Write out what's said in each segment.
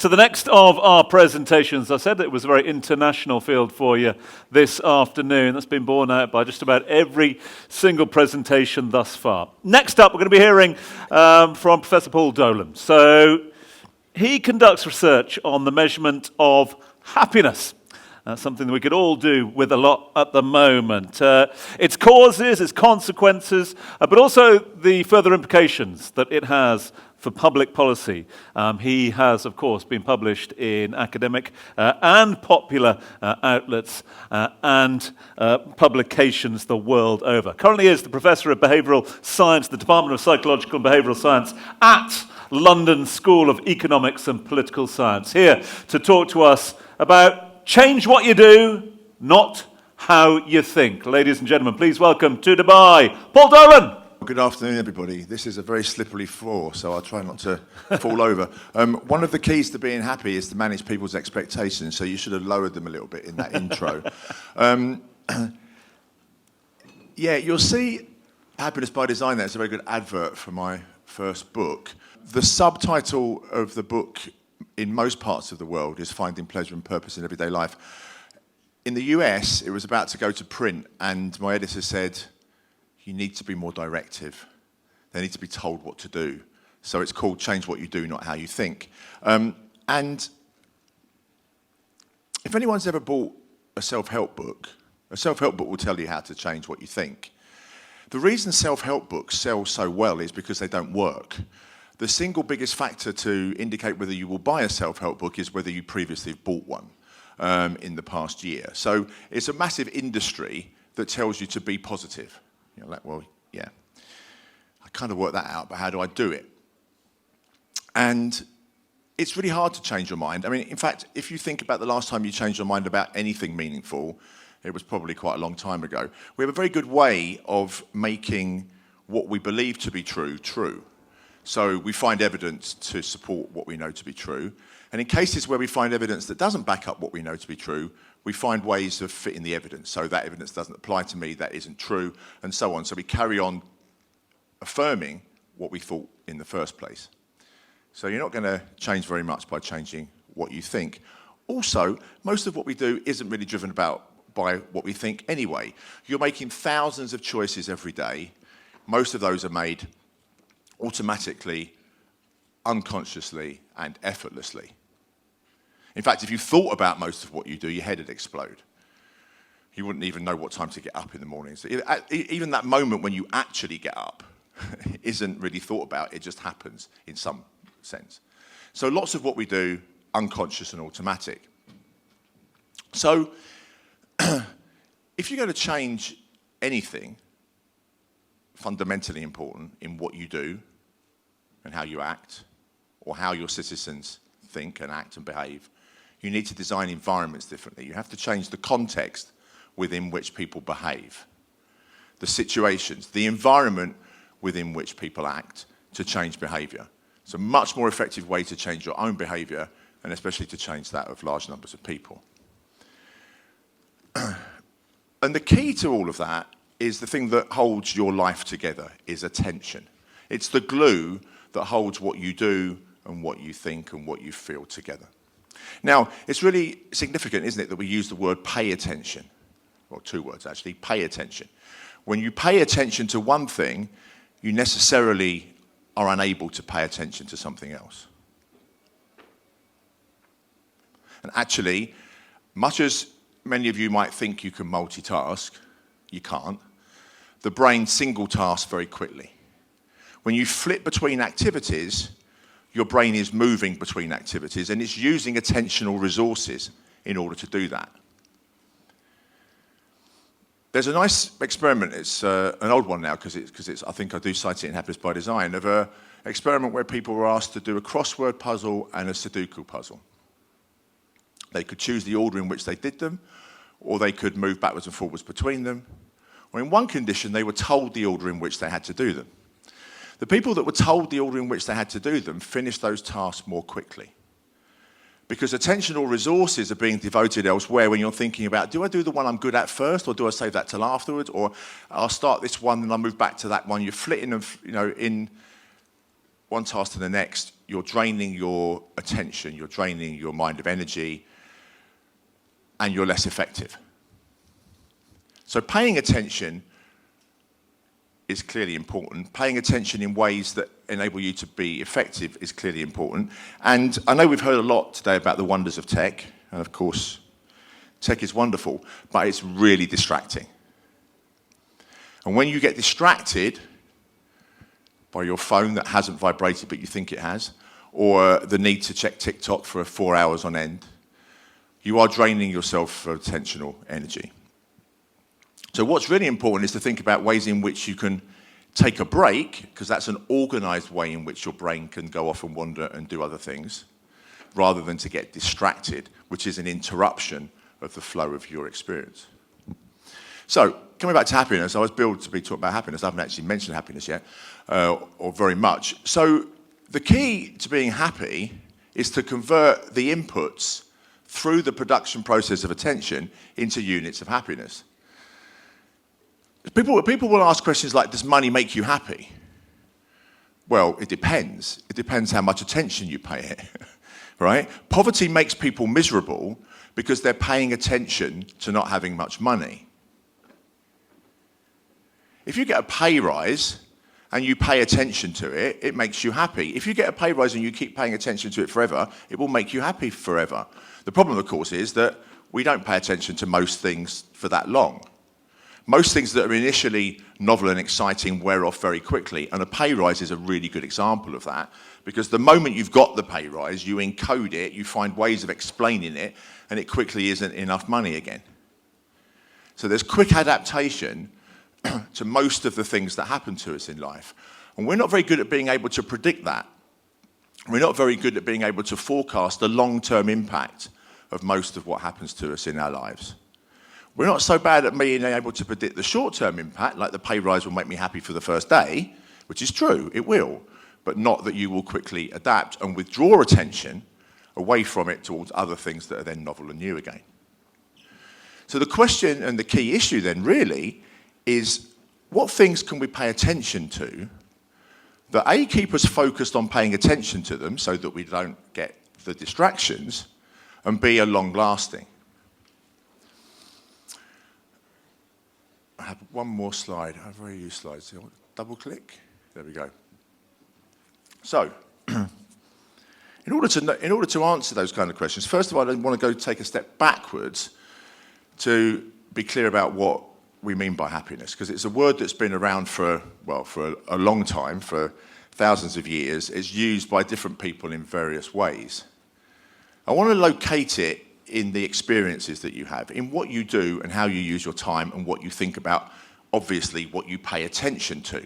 So the next of our presentations, I said it was a very international field for you this afternoon. That's been borne out by just about every single presentation thus far. Next up, we're going to be hearing from Professor Paul Dolan. So he conducts research on the measurement of happiness. Something that we could all do with a lot at the moment. Its causes, its consequences, but also the further implications that it has for public policy. He has, of course, been published in academic and popular outlets and publications the world over. Currently is the Professor of Behavioural Science, the Department of Psychological and Behavioural Science at London School of Economics and Political Science. Here to talk to us about change what you do, not how you think. Ladies and gentlemen, please welcome to Dubai, Paul Dolan. Good afternoon, everybody. This is a very slippery floor, so I'll try not to fall over. One of the keys to being happy is to manage people's expectations, so you should have lowered them a little bit in that intro. Yeah, you'll see Happiness by Design there. It's a very good advert for my first book. The subtitle of the book in most parts of the world is Finding Pleasure and Purpose in Everyday Life. In the US, it was about to go to print, and my editor said, you need to be more directive. They need to be told what to do. So it's called Change What You Do, Not How You Think. And if anyone's ever bought a self-help book will tell you how to change what you think. The reason self-help books sell so well is because they don't work. The single biggest factor to indicate whether you will buy a self-help book is whether you previously bought one in the past year. So it's a massive industry that tells you to be positive. You're like, well, yeah, I kind of worked that out, but how do I do it? And it's really hard to change your mind. I mean, in fact, if you think about the last time you changed your mind about anything meaningful, it was probably quite a long time ago. We have a very good way of making what we believe to be true, true. So we find evidence to support what we know to be true. And in cases where we find evidence that doesn't back up what we know to be true, we find ways of fitting the evidence. So that evidence doesn't apply to me, that isn't true, and so on. So we carry on affirming what we thought in the first place. So you're not going to change very much by changing what you think. Also, most of what we do isn't really driven by what we think anyway. You're making thousands of choices every day. Most of those are made automatically, unconsciously, and effortlessly. In fact, if you thought about most of what you do, your head would explode. You wouldn't even know what time to get up in the morning. So even that moment when you actually get up isn't really thought about, it just happens in some sense. So lots of what we do, unconscious and automatic. So if you're going to change anything fundamentally important in what you do and how you act, or how your citizens think and act and behave, you need to design environments differently. You have to change the context within which people behave, the situations, the environment within which people act to change behavior. It's a much more effective way to change your own behavior, and especially to change that of large numbers of people. And the key to all of that is the thing that holds your life together, is attention. It's the glue that holds what you do and what you think and what you feel together. Now, it's really significant, isn't it, that we use the word pay attention. Well, two words actually, pay attention. When you pay attention to one thing, you necessarily are unable to pay attention to something else. And actually, much as many of you might think you can multitask, you can't. The brain single tasks very quickly. When you flip between activities, your brain is moving between activities and it's using attentional resources in order to do that. There's a nice experiment, it's an old one now because I think I do cite it in Happiness by Design, of an experiment where people were asked to do a crossword puzzle and a Sudoku puzzle. They could choose the order in which they did them, or they could move backwards and forwards between them. Or in one condition, they were told the order in which they had to do them. The people that were told the order in which they had to do them finished those tasks more quickly. Because attentional resources are being devoted elsewhere when you're thinking about, do I do the one I'm good at first, or do I save that till afterwards, or I'll start this one and I'll move back to that one. You're flitting, in one task to the next. you're draining your attention, you're draining your mind of energy, and you're less effective. So paying attention is clearly important. Paying attention in ways that enable you to be effective is clearly important. And I know we've heard a lot today about the wonders of tech, and of course, tech is wonderful, but it's really distracting. And when you get distracted by your phone that hasn't vibrated but you think it has, or the need to check TikTok for 4 hours on end, you are draining yourself for attentional energy. So what's really important is to think about ways in which you can take a break, because that's an organized way in which your brain can go off and wander and do other things, rather than to get distracted, which is an interruption of the flow of your experience. So, coming back to happiness, I was billed to be talking about happiness. I haven't actually mentioned happiness yet, or very much. So, the key to being happy is to convert the inputs through the production process of attention into units of happiness. People will ask questions like, does money make you happy? Well, it depends. It depends how much attention you pay it, right? Poverty makes people miserable because they're paying attention to not having much money. If you get a pay rise and you pay attention to it, it makes you happy. If you get a pay rise and you keep paying attention to it forever, it will make you happy forever. The problem, of course, is that we don't pay attention to most things for that long. Most things that are initially novel and exciting wear off very quickly, and a pay rise is a really good example of that, because the moment you've got the pay rise, you encode it, you find ways of explaining it, and it quickly isn't enough money again. So there's quick adaptation to most of the things that happen to us in life. And we're not very good at being able to predict that. We're not very good at being able to forecast the long-term impact of most of what happens to us in our lives. We're not so bad at being able to predict the short-term impact, like the pay rise will make me happy for the first day, which is true, it will, but not that you will quickly adapt and withdraw attention away from it towards other things that are then novel and new again. So the question and the key issue then really is, what things can we pay attention to that A, keep us focused on paying attention to them so that we don't get the distractions, and B, are long-lasting? I have one more slide. I have very few slides. Double click. There we go. So, in order to answer those kind of questions, first of all, I want to go take a step backwards to be clear about what we mean by happiness, because it's a word that's been around for a long time, for thousands of years. It's used by different people in various ways. I want to locate it in the experiences that you have, in what you do and how you use your time and what you think about, obviously, what you pay attention to.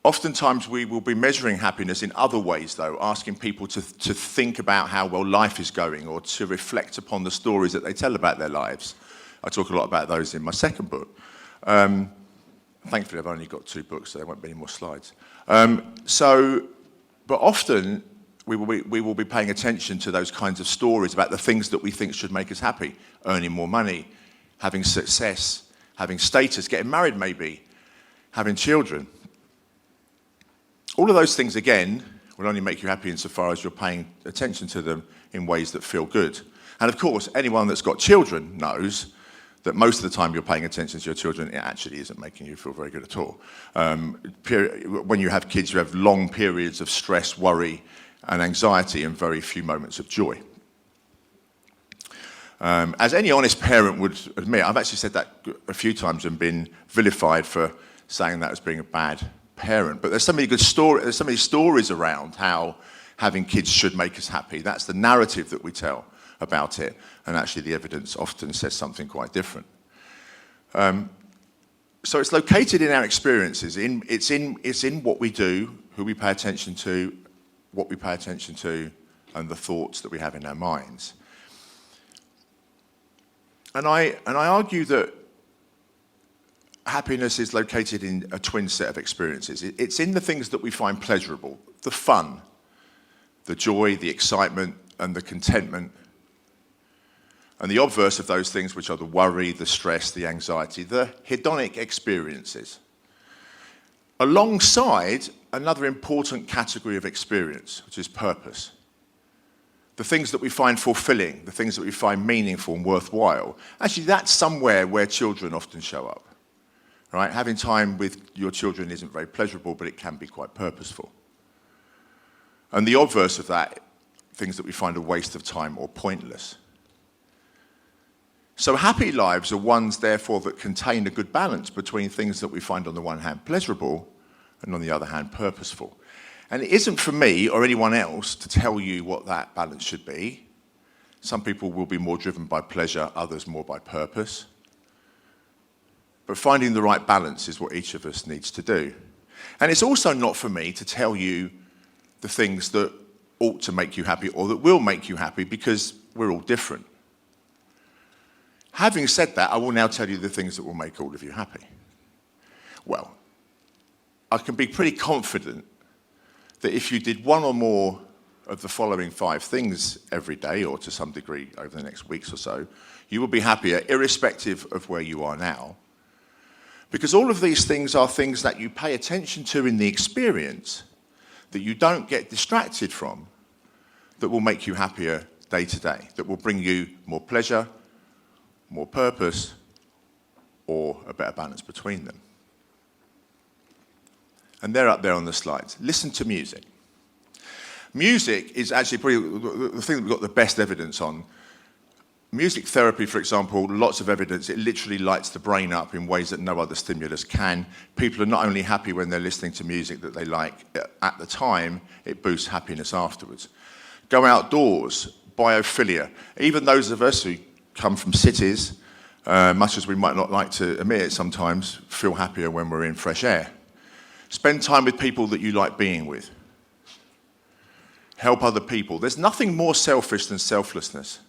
Oftentimes we will be measuring happiness in other ways, though, asking people to think about how well life is going or to reflect upon the stories that they tell about their lives. I talk a lot about those in my second book. Thankfully, I've only got 2 books, so there won't be any more slides. But often, we will be paying attention to those kinds of stories about the things that we think should make us happy. Earning more money, having success, having status, getting married maybe, having children. All of those things, again, will only make you happy insofar as you're paying attention to them in ways that feel good. And of course, anyone that's got children knows that most of the time you're paying attention to your children, it actually isn't making you feel very good at all. When you have kids, you have long periods of stress, worry, and anxiety, and very few moments of joy. As any honest parent would admit, I've actually said that a few times and been vilified for saying that as being a bad parent. But there's so many there's so many stories around how having kids should make us happy. That's the narrative that we tell about it, and actually the evidence often says something quite different. So it's located in our experiences. It's in what we do, who we pay attention to, what we pay attention to, and the thoughts that we have in our minds. And I argue that happiness is located in a twin set of experiences. It's in the things that we find pleasurable, the fun, the joy, the excitement, and the contentment, and the obverse of those things, which are the worry, the stress, the anxiety, the hedonic experiences. Alongside another important category of experience, which is purpose. The things that we find fulfilling, the things that we find meaningful and worthwhile. Actually, that's somewhere where children often show up. Right? Having time with your children isn't very pleasurable, but it can be quite purposeful. And the obverse of that, things that we find a waste of time or pointless. So happy lives are ones, therefore, that contain a good balance between things that we find on the one hand pleasurable and on the other hand purposeful. And it isn't for me or anyone else to tell you what that balance should be. Some people will be more driven by pleasure, others more by purpose. But finding the right balance is what each of us needs to do. And it's also not for me to tell you the things that ought to make you happy or that will make you happy, because we're all different. Having said that, I will now tell you the things that will make all of you happy. Well, I can be pretty confident that if you did one or more of the following 5 things every day, or to some degree over the next weeks or so, you will be happier irrespective of where you are now. Because all of these things are things that you pay attention to in the experience, that you don't get distracted from, that will make you happier day to day, that will bring you more pleasure, more purpose, or a better balance between them. And they're up there on the slides. Listen to music. Music is actually probably the thing that we've got the best evidence on. Music therapy, for example, lots of evidence, it literally lights the brain up in ways that no other stimulus can. People are not only happy when they're listening to music that they like at the time, it boosts happiness afterwards. Go outdoors, biophilia. Even those of us who come from cities, much as we might not like to admit it sometimes, feel happier when we're in fresh air. Spend time with people that you like being with. Help other people. There's nothing more selfish than selflessness.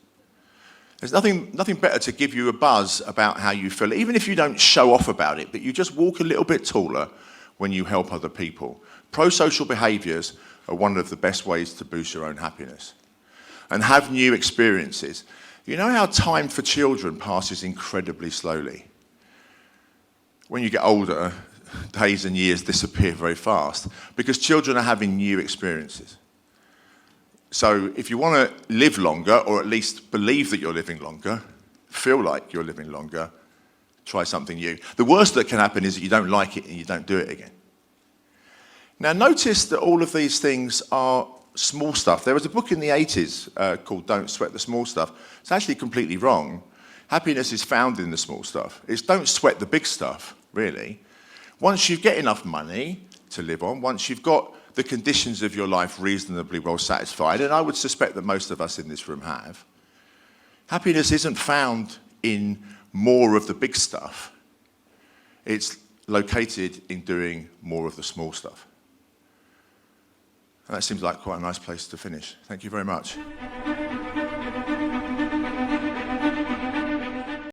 There's nothing better to give you a buzz about how you feel, even if you don't show off about it, but you just walk a little bit taller when you help other people. Pro-social behaviours are one of the best ways to boost your own happiness. And have new experiences. You know how time for children passes incredibly slowly? When you get older, days and years disappear very fast because children are having new experiences. So if you want to live longer, or at least believe that you're living longer, feel like you're living longer, try something new. The worst that can happen is that you don't like it and you don't do it again. Now notice that all of these things are small stuff. There was a book in the 80s called Don't Sweat the Small Stuff. It's actually completely wrong. Happiness is found in the small stuff. It's don't sweat the big stuff, really. Once you get enough money to live on, once you've got the conditions of your life reasonably well satisfied, and I would suspect that most of us in this room have, happiness isn't found in more of the big stuff. It's located in doing more of the small stuff. And that seems like quite a nice place to finish. Thank you very much.